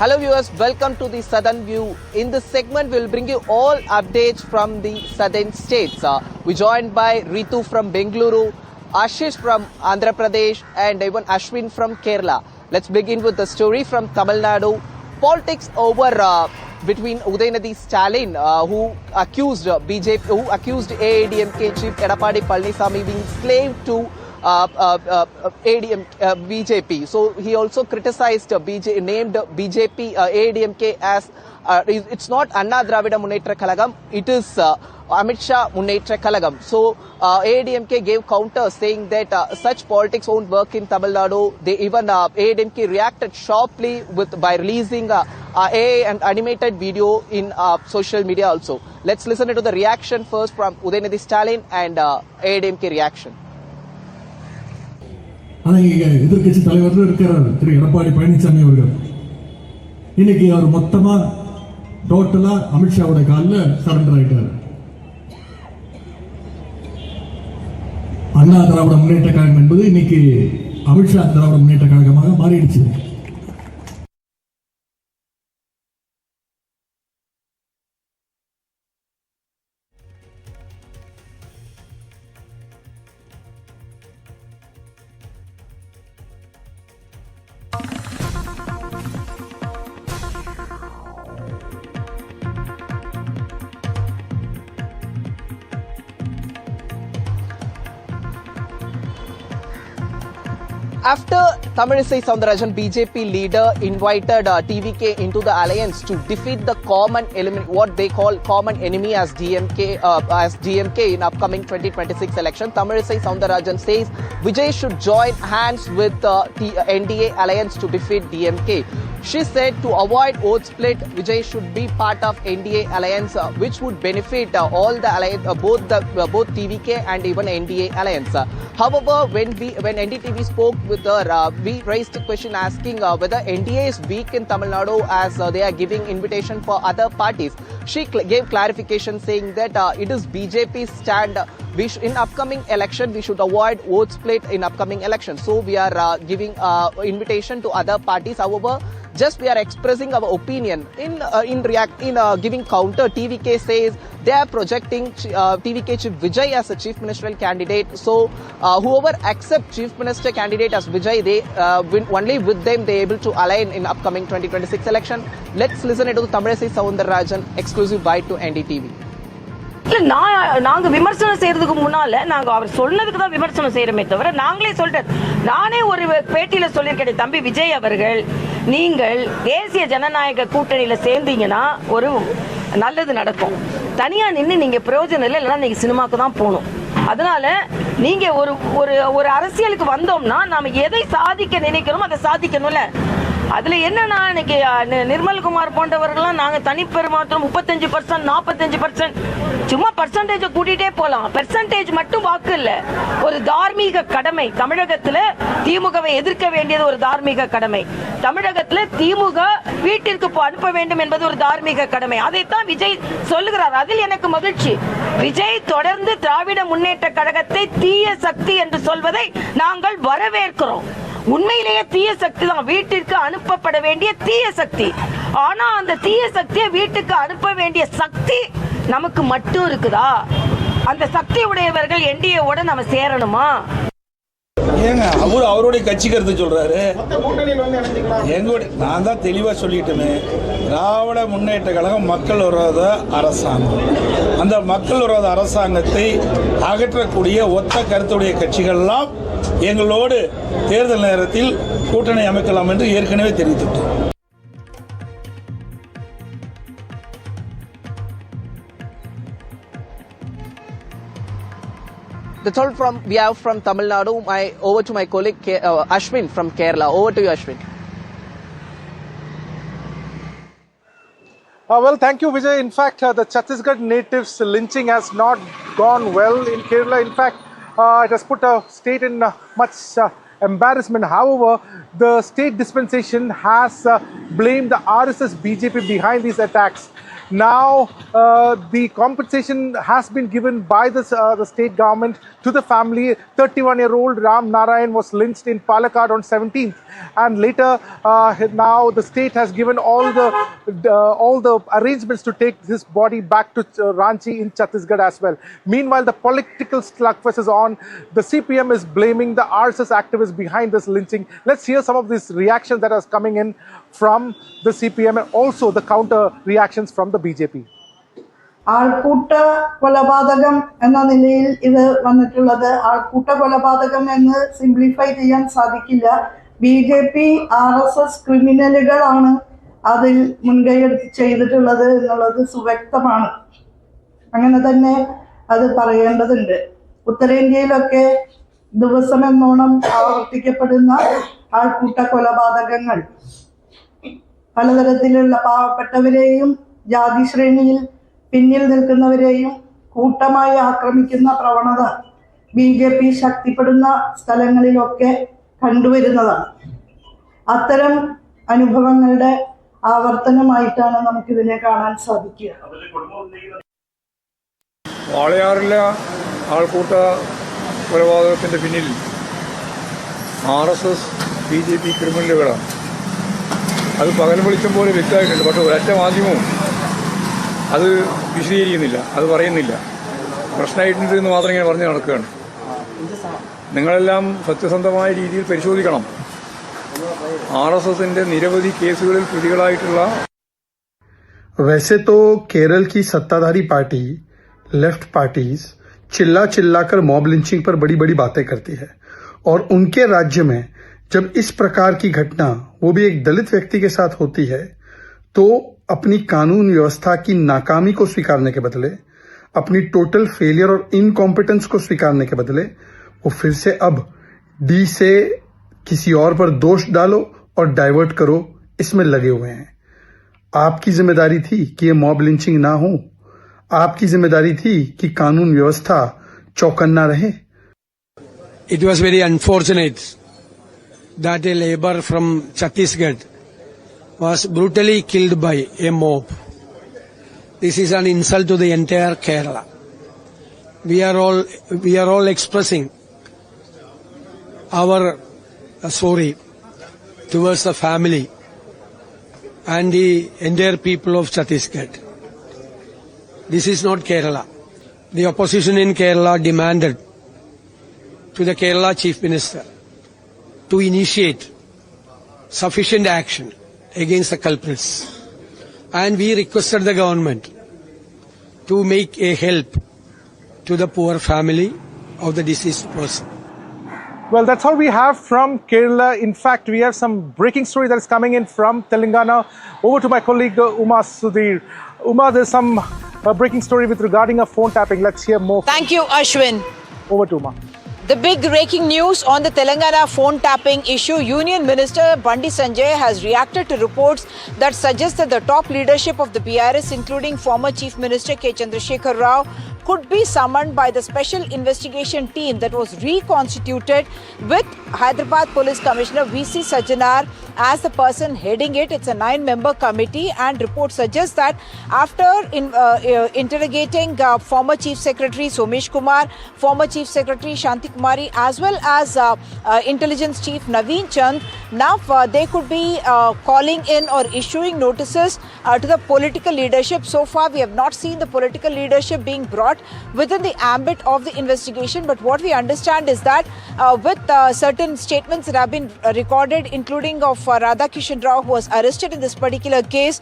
Hello viewers, welcome to the Southern View. In this segment, we will bring you all updates from the southern states. We're joined by Ritu from Bengaluru, Ashish from Andhra Pradesh, and even Ashwin from Kerala. Let's begin with the story from Tamil Nadu. Politics over between Udayanadi Stalin, who accused AIADMK chief Edappadi Palaniswamy being slave to BJP. So he also criticized named BJP AIADMK as it's not Anna Dravida Munnetra Kalagam, it is Amit Shah Munnetra Kalagam. So AIADMK gave counter saying that such politics won't work in Tamil Nadu. They even AIADMK reacted sharply by releasing AI and animated video in social media also. Let's listen to the reaction first from Udayanadi Stalin and AIADMK reaction. ஆனால் இங்கே எதிர்கட்சி தலைவர் இருக்கிறார் திரு எடப்பாடி பழனிசாமி அவர்கள் இன்னைக்கு அவர் மொத்தமா டோட்டலா அமித்ஷாவோட காலில் சரண்டர் ஆயிட்டார். அண்ணா திராவிட முன்னேற்ற கழகம் என்பது இன்னைக்கு அமித்ஷா திராவிட முன்னேற்ற கழகமாக மாறிடுச்சு. After Tamilisai Soundarajan, BJP leader invited TVK into the alliance to defeat the common element, what they call common enemy as DMK in upcoming 2026 election. Tamilisai Soundarajan says Vijay should join hands with NDA alliance to defeat DMK. She said to avoid vote split, Vijay should be part of NDA alliance, which would benefit all the alliance, both TVK and even NDA alliance. However, when NDTV spoke with her, we raised a question asking whether NDA is weak in Tamil Nadu as they are giving invitation for other parties. She gave clarification saying that it is BJP's stand. In upcoming election, we should avoid vote split in upcoming election. So we are giving invitation to other parties. However, just we are expressing our opinion in giving counter. TVK says they are projecting TVK chief Vijay as a chief ministerial candidate. So whoever accepts chief minister candidate as Vijay, they only with them they able to align in upcoming 2026 election. Let's listen to Tamilisai Soundarajan exclusive bite to NDTV. நாங்க விமர்சனம் செய்யறதுக்கு முன்னால நாங்க அவர் சொன்னதுக்கு தான் விமர்சனம் செய்யறோமே தவிர நாங்களே சொல்றேன். நானே ஒரு பேட்டியில சொல்லியிருக்கேன், தம்பி விஜய் அவர்கள், நீங்கள் தேசிய ஜனநாயக கூட்டணியில சேர்ந்தீங்கன்னா ஒரு நல்லது நடக்கும். தனியா நின்று நீங்க பிரயோஜனம் இல்லை, இல்லைன்னா நீங்க சினிமாக்கு தான் போகணும். அதனால நீங்க ஒரு அரசியலுக்கு வந்தோம்னா நாம எதை சாதிக்க நினைக்கிறோம் அதை சாதிக்கணும்ல. அதுல என்னன்னா இன்னைக்கு நிர்மல்குமார் போன்றவர்கள்லாம் நாங்க தனிப்பெருமாற்றம் 35%, 45%, சும்மா பர்சன்டேஜ் கூட்டிட்டே போலாம். பெர்சன்டேஜ் மட்டும் வாக்கு இல்ல, ஒரு தார்மீக கடமை. தமிழகத்துல திமுகவை எதிர்க்க வேண்டியது ஒரு தார்மீக கடமை. தமிழகத்துல திமுக வீட்டிற்கு அனுப்ப வேண்டும் என்பது ஒரு தார்மீக கடமை. அதைத்தான் விஜய் சொல்லுகிறார். அதில் எனக்கு மகிழ்ச்சி. விஜய் தொடர்ந்து திராவிட முன்னேற்ற கழகத்தை தீய சக்தி என்று சொல்வதை நாங்கள் வரவேற்கிறோம். உண்மையிலேயே தீய சக்தி தான், வீட்டிற்கு அனுப்பப்பட வேண்டிய தீய சக்தி. ஆனா அந்த தீய சக்தியை வீட்டுக்கு அனுப்ப வேண்டிய சக்தி நமக்கு மட்டும் இருக்குதா? அந்த சக்தி உடையவர்கள் NDA-ஓட நம்ம சேரணுமா? ஏங்க அவருடைய கட்சி கருத்து சொல்றாரு. எங்களுடைய நான் தான் தெளிவாக சொல்லிட்டேனே, திராவிட முன்னேற்ற கழகம் மக்கள் விரோத அரசாங்கம். அந்த மக்கள் விரோத அரசாங்கத்தை அகற்றக்கூடிய ஒத்த கருத்துடைய கட்சிகள்லாம் எங்களோடு தேர்தல் நேரத்தில் கூட்டணி அமைக்கலாம் என்று ஏற்கனவே தெரிவித்துட்டோம். That's all we have from Tamil Nadu. Over to my colleague Ashwin from Kerala. Over to you, Ashwin. Well, thank you, Vijay. In fact, the Chhattisgarh natives lynching has not gone well in Kerala. In fact, it has put a state in much embarrassment. However, the state dispensation has blamed the RSS-BJP behind these attacks. Now the compensation has been given by the state government to the family. 31-year-old Ram Narayan was lynched in Palakkad on 17th, and later now the state has given all the arrangements to take his body back to Ranchi in Chhattisgarh as well. Meanwhile, the political slugfest is on. The CPM is blaming the RSS activists behind this lynching. Let's hear some of these reactions that are coming in from the CPM and also the counter reactions from the BJP. ആൾക്കൂട്ട കൊലപാതകം എന്ന നിലയിൽ ഇത് വന്നിട്ടുള്ളത് ആൾക്കൂട്ട കൊലപാതകം എന്ന് simplify ചെയ്യാൻ സാധിക്കില്ല. BJP RSS ക്രിമിനലുകളാണ് അതിൽ മുൻകൈയെടുത്ത് ചെയ്തിട്ടുള്ളത് എന്നുള്ളത് സുവ്യക്തമാണ്. അങ്ങനെ തന്നെ അത് പറയേണ്ടതുണ്ട്. ഉത്തരേന്ത്യയിലൊക്കെ ദിവസമെന്നോണം ആവർത്തിക്കപ്പെടുന്ന ആൾക്കൂട്ട കൊലപാതകങ്ങൾ പലതരത്തിലുള്ള പാവപ്പെട്ടവരെയും ജാതി ശ്രേണിയിൽ പിന്നിൽ നിൽക്കുന്നവരെയും കൂട്ടമായി ആക്രമിക്കുന്ന പ്രവണത BJP ശക്തിപ്പെടുന്ന സ്ഥലങ്ങളിലൊക്കെ കണ്ടുവരുന്നതാണ്. അത്തരം അനുഭവങ്ങളുടെ ആവർത്തനമായിട്ടാണ് നമുക്കിതിനെ കാണാൻ സാധിക്കുക. വാളയാറിലെ ആൾക്കൂട്ട കൊലപാതകത്തിൻ്റെ പിന്നിൽ RSS BJP ക്രിമിനലുകളാണ്. അത് പകൽ വെളിച്ചം പോലെ വ്യക്തമായിട്ടുണ്ട്. പക്ഷേ ഒരൊറ്റ മാധ്യമവും അത് വിശദീകരിക്കുന്നില്ല, അത് പറയുന്നില്ല. പ്രശ്നമായിട്ടുണ്ട് എന്ന് മാത്രം ഇങ്ങനെ പറഞ്ഞ് നടക്കുകയാണ്. നിങ്ങളെല്ലാം സത്യസന്ധമായ രീതിയിൽ പരിശോധിക്കണം. RSSന്റെ നിരവധി കേസുകളിൽ പ്രതികളായിട്ടുള്ള वैसे तो केरल की सत्ताधारी पार्टी लेफ्ट पार्टीज चिल्ला चिल्लाकर मॉब लिंचिंग पर बड़ी बड़ी बातें करती है, और उनके राज्य में जब इस प्रकार की घटना वो भी एक दलित व्यक्ति के साथ होती है तो अपनी कानून व्यवस्था की नाकामी को स्वीकारने के बदले, अपनी टोटल फेलियर और इनकॉम्पिटेंस को स्वीकारने के बदले वो फिर से अब डी से किसी और पर दोष डालो और डाइवर्ट करो, इसमें लगे हुए हैं. आपकी जिम्मेदारी थी कि ये मॉब लिंचिंग ना हो. आपकी जिम्मेदारी थी कि कानून व्यवस्था चौकन्ना रहे. It was very unfortunate that a laborer from Chhattisgarh was brutally killed by a mob. This is an insult to the entire Kerala. We are all expressing our sorry towards the family and the entire people of Chhattisgarh. This is not Kerala. The opposition in Kerala demanded to the Kerala Chief Minister to initiate sufficient action against the culprits, and we requested the government to make a help to the poor family of the deceased person. Well, that's all we have from Kerala. In fact, we have some breaking story that is coming in from Telangana. Over to my colleague Uma Sudhir. Uma, there's some breaking story with regarding a phone tapping. Let's hear more. Thank you, Ashwin. Over to Uma. The big breaking news on the Telangana phone tapping issue. Union Minister Bandi Sanjay has reacted to reports that suggest that the top leadership of the BRS, including former Chief Minister K. Chandrasekhar Rao, could be summoned by the special investigation team that was reconstituted with Hyderabad Police Commissioner V.C. Sajjanar as the person heading it. It's a 9-member committee, and reports suggest that after interrogating former Chief Secretary Somesh Kumar, former Chief Secretary Shanti Kumari, as well as Intelligence Chief Naveen Chand, now they could be calling in or issuing notices to the political leadership. So far, we have not seen the political leadership being brought within the ambit of the investigation, but what we understand is that with certain statements that have been recorded, including of Radhakishan Rao, who was arrested in this particular case,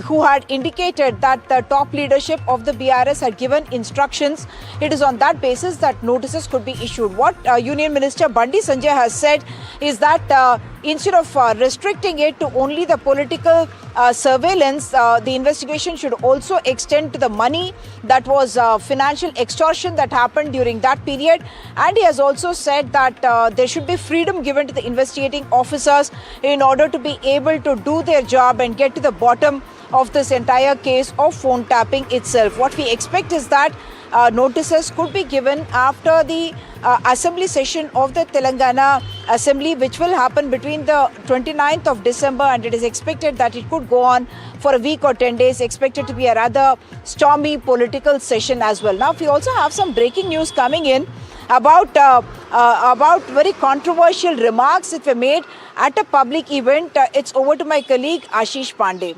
who had indicated that the top leadership of the BRS had given instructions. It is on that basis that notices could be issued. What Union Minister Bandi Sanjay has said is that instead of restricting it to only the political surveillance, the investigation should also extend to the money that was financial extortion that happened during that period. And he has also said that there should be freedom given to the investigating officers in order to be able to do their job and get to the bottom of this entire case of phone tapping itself. What we expect is that notices could be given after the assembly session of the Telangana Assembly, which will happen between the 29th of December, and it is expected that it could go on for a week or 10 days, expected to be a rather stormy political session as well. Now, we also have some breaking news coming in about very controversial remarks that were made at a public event. It's over to my colleague Ashish Pandey.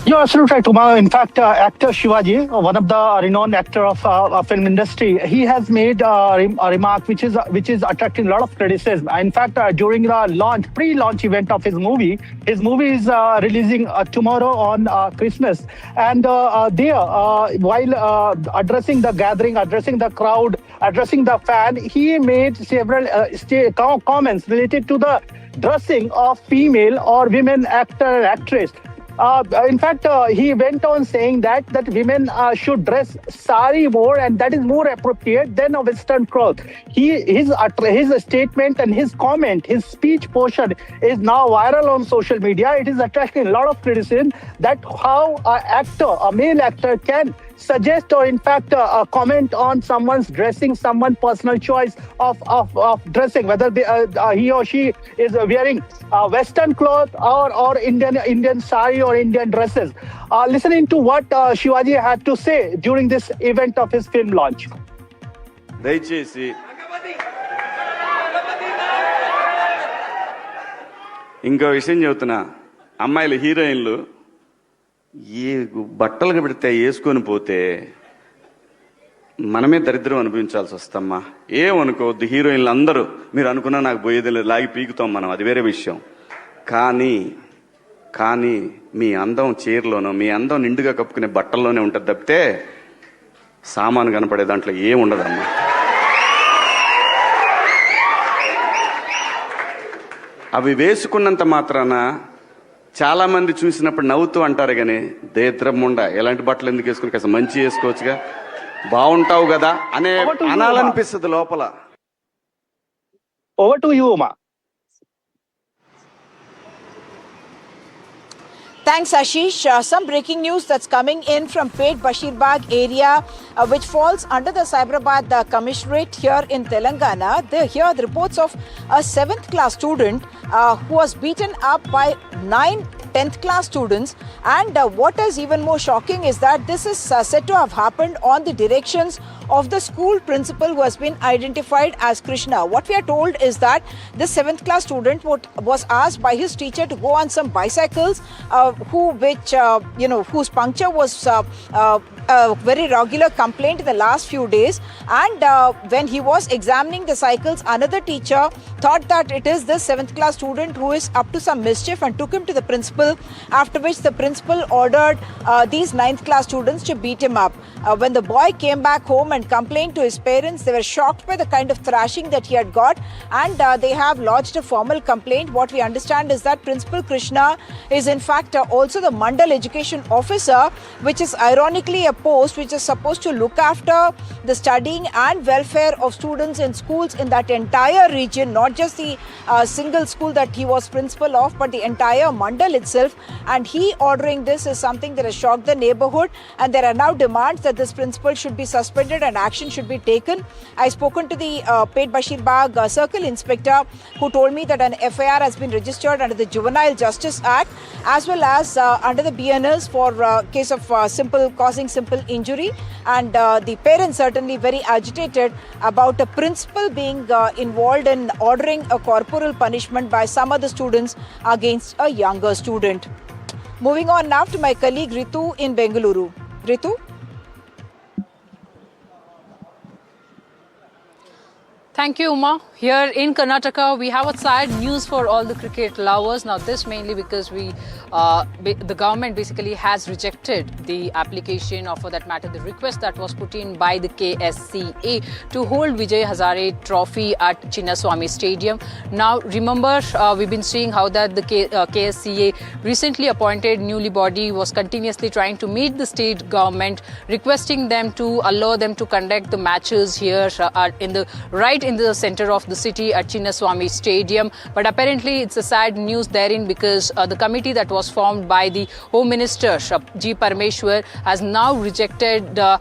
You're absolutely right, Uma. In fact, actor Shivaji, one of the renowned actor of film industry, he has made a remark which is attracting a lot of criticism. In fact, during the pre-launch event of his movie is releasing tomorrow on Christmas, and there, while addressing the gathering, addressing the crowd, addressing the fan, he made several comments related to the dressing of female or women actor and actress. In fact, he went on saying that women should dress sari more, and that is more appropriate than a Western cloth. His statement and his comment, his speech portion is now viral on social media. It is attracting a lot of criticism that how a male actor can suggest or in fact comment on someone's dressing, someone's personal choice of dressing, whether he or she is wearing Western cloth or Indian sari or Indian dresses. Listening to what Shivaji had to say during this event of his film launch. దయచేసి ఇంకో విషయం చెబుతున్నా, అమ్మాయిలు హీరోయిన్లు ఏ బట్టలు పెడితే వేసుకొని పోతే మనమే దరిద్రం అనుభవించాల్సి వస్తమ్మా. ఏమనుకోవద్దు, హీరోయిన్లు అందరూ మీరు అనుకున్నా నాకు పోయేది లేదు, లాగి పీకుతాం మనం, అది వేరే విషయం. కానీ మీ అందం చీరలోనో మీ అందం నిండుగా కప్పుకునే బట్టల్లోనే ఉంటుంది తప్పితే సామాను కనపడే దాంట్లో ఏముండదమ్మా. అవి వేసుకున్నంత మాత్రాన చాలా మంది చూసినప్పుడు నవ్వుతూ అంటారు, కానీ దేత్రముండ ఎలాంటి బట్టలు ఎందుకు వేసుకుని కాస్త మంచి వేసుకోవచ్చుగా, బాగుంటావు కదా అనే అనాలనిపిస్తుంది లోపల. Over to you, Uma. Thanks, Ashish. Some breaking news that's coming in from Pet Bashirbagh area, which falls under the Cyberabad Commissionerate here in Telangana. Here the reports of a 7th class student who was beaten up by 9 10th class students, and what is even more shocking is that this is said to have happened on the directions of the school principal, who has been identified as Krishna. What we are told is that this 7th class student was asked by his teacher to go on some bicycles whose puncture was a very regular complaint in the last few days, and when he was examining the cycles, another teacher thought that it is this 7th class student who is up to some mischief and took him to the principal, after which the principal ordered these 9th class students to beat him up. When the boy came back home and complained to his parents, they were shocked by the kind of thrashing that he had got, and they have lodged a formal complaint. What we understand is that Principal Krishna is in fact also the Mandal Education Officer, which is ironically a post which is supposed to look after the studying and welfare of students in schools in that entire region, not just the single school that he was principal of, but the entire Mandal itself. And he ordering this is something that has shocked the neighborhood, and there are now demands that this principal should be suspended and action should be taken. I spoken to the Pet Bashirbagh Circle Inspector, who told me that an FIR has been registered under the Juvenile Justice Act as well as under the BNS for case of causing simple injury, and the parents certainly very agitated about a principal being involved in ordering a corporal punishment by some of the students against a younger student. Moving on now to my colleague Ritu in Bengaluru. Ritu? Thank you, Uma. Here in Karnataka, we have a sad news for all the cricket lovers. Now, this mainly because the government basically has rejected the application, or for that matter, the request that was put in by the KSCA to hold Vijay Hazare Trophy at Chinnaswamy Stadium. Now, remember, we've been seeing how that the KSCA recently appointed newly body was continuously trying to meet the state government, requesting them to allow them to conduct the matches here in the right in the center of the city at Chinnaswamy Stadium. But apparently it's a sad news therein because the committee that was formed by the Home Minister G. Parmeshwar has now rejected the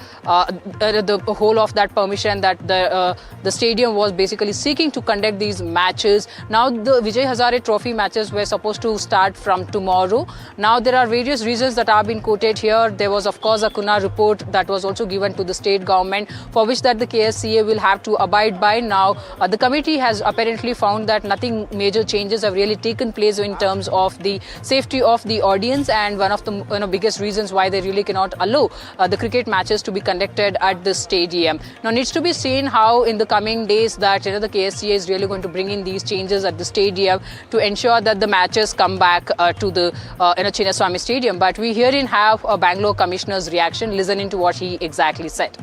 whole of that permission that the stadium was basically seeking to conduct these matches. Now the Vijay Hazare Trophy matches were supposed to start from tomorrow. Now there are various reasons that have been quoted here. There was of course a Kuna report that was also given to the state government for which that the KSCA will have to abide by. Now the committee has apparently found that nothing major changes have really taken place in terms of the safety of the audience, and one of the biggest reasons why they really cannot allow the cricket matches to be conducted at the stadium. Now needs to be seen how in the coming days that the KSCA is really going to bring in these changes at the stadium to ensure that the matches come back to the Chinnaswamy Stadium. But we herein have a Bangalore Commissioner's reaction. Listen into what he exactly said.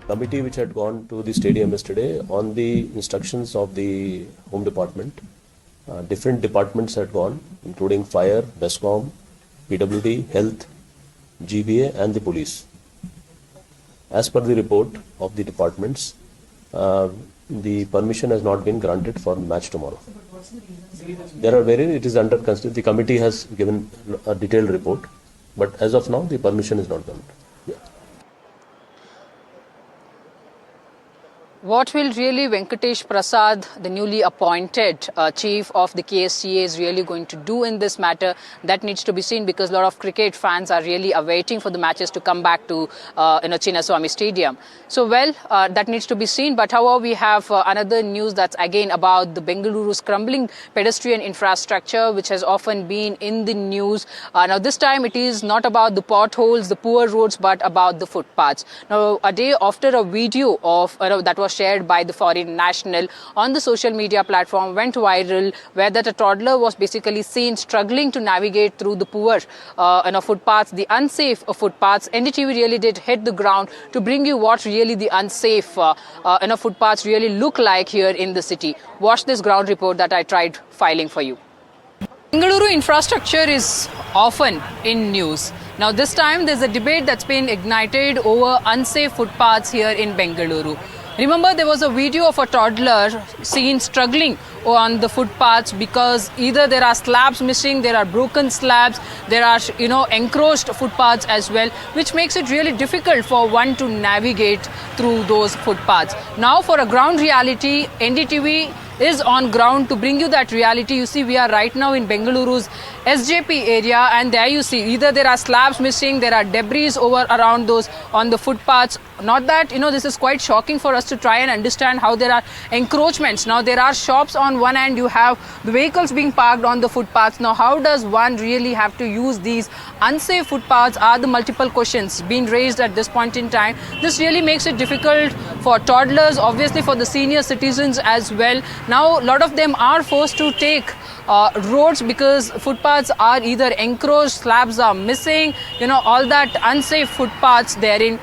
Committee which had gone to the stadium yesterday on the instructions of the Home Department. Different departments had gone, including Fire, BESCOM, PWD, Health, GBA and the police. As per the report of the departments, the permission has not been granted for match tomorrow. There are various, it is under consideration. The committee has given a detailed report, but as of now, the permission is not granted. What will really Venkatesh Prasad, the newly appointed chief of the KSCA, is really going to do in this matter? That needs to be seen because a lot of cricket fans are really awaiting for the matches to come back to Chinnaswamy Stadium. So that needs to be seen. But however, we have another news that's again about the Bengaluru's crumbling pedestrian infrastructure, which has often been in the news. Now this time it is not about the potholes, the poor roads, but about the footpaths. Now a day after a video of that was shared by the foreign national on the social media platform went viral, where that a toddler was basically seen struggling to navigate through the poor footpaths, the unsafe footpaths. NDTV really did hit the ground to bring you what really the unsafe footpaths really look like here in the city. Watch this ground report that I tried filing for you. Bengaluru infrastructure is often in news. Now this time there's a debate that's been ignited over unsafe footpaths here in Bengaluru. Remember, there was a video of a toddler seen struggling on the footpaths because either there are slabs missing, there are broken slabs, there are encroached footpaths as well, which makes it really difficult for one to navigate through those footpaths. Now for a ground reality, NDTV is on ground to bring you that reality. You see, we are right now in Bengaluru's SJP area, and there you see either there are slabs missing, there are debris around those on the footpaths. Not that, this is quite shocking for us to try and understand how there are encroachments. Now there are shops on one end, you have the vehicles being parked on the footpaths. Now how does one really have to use these unsafe footpaths are the multiple questions being raised at this point in time. This really makes it difficult for toddlers, obviously for the senior citizens as well. Now a lot of them are forced to take roads because footpaths are either encroached, slabs are missing, all that unsafe footpaths therein.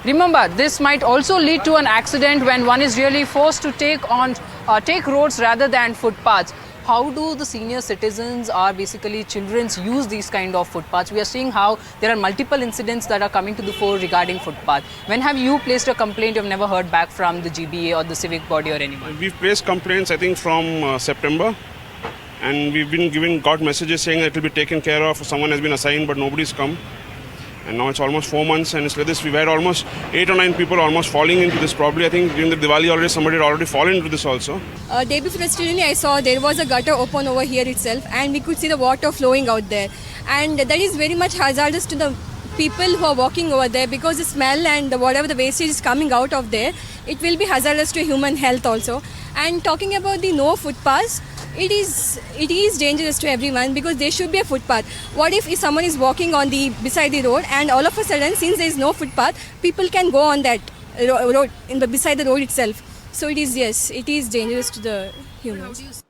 Remember, this might also lead to an accident when one is really forced to take roads rather than footpaths. How do the senior citizens or basically children use these kind of footpaths? We are seeing how there are multiple incidents that are coming to the fore regarding footpath. When have you placed a complaint? You've never heard back from the GBA or the civic body or anyone? We've placed complaints, I think, from September. And we've got messages saying that it will be taken care of. Someone has been assigned, but nobody's come. And now it's almost 4 months, and it's like this. We've had almost 8 or 9 people almost falling into this. Probably, I think during the Diwali holiday, somebody had already fallen into this also. Day before yesterday, I saw there was a gutter open over here itself, and we could see the water flowing out there. And that is very much hazardous to the people who are walking over there, because the smell and whatever the wastage is coming out of there, it will be hazardous to human health also. And talking about the no footpaths, it is dangerous to everyone, because there should be a footpath. What if someone is walking on beside the road, and all of a sudden, since there is no footpath, people can go on that road beside the road itself. So it is dangerous to the humans.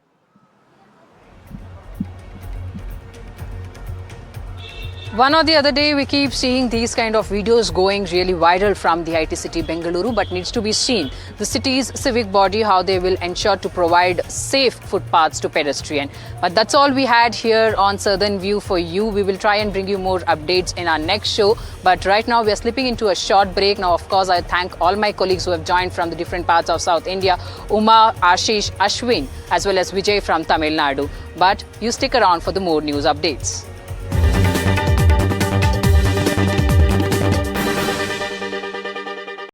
One or the other day, we keep seeing these kind of videos going really viral from the IT city Bengaluru, but needs to be seen the city's civic body, how they will ensure to provide safe footpaths to pedestrians. But that's all we had here on Southern View for you. We will try and bring you more updates in our next show. But right now, we are slipping into a short break. Now, of course, I thank all my colleagues who have joined from the different parts of South India, Uma, Ashish, Ashwin, as well as Vijay from Tamil Nadu. But you stick around for the more news updates.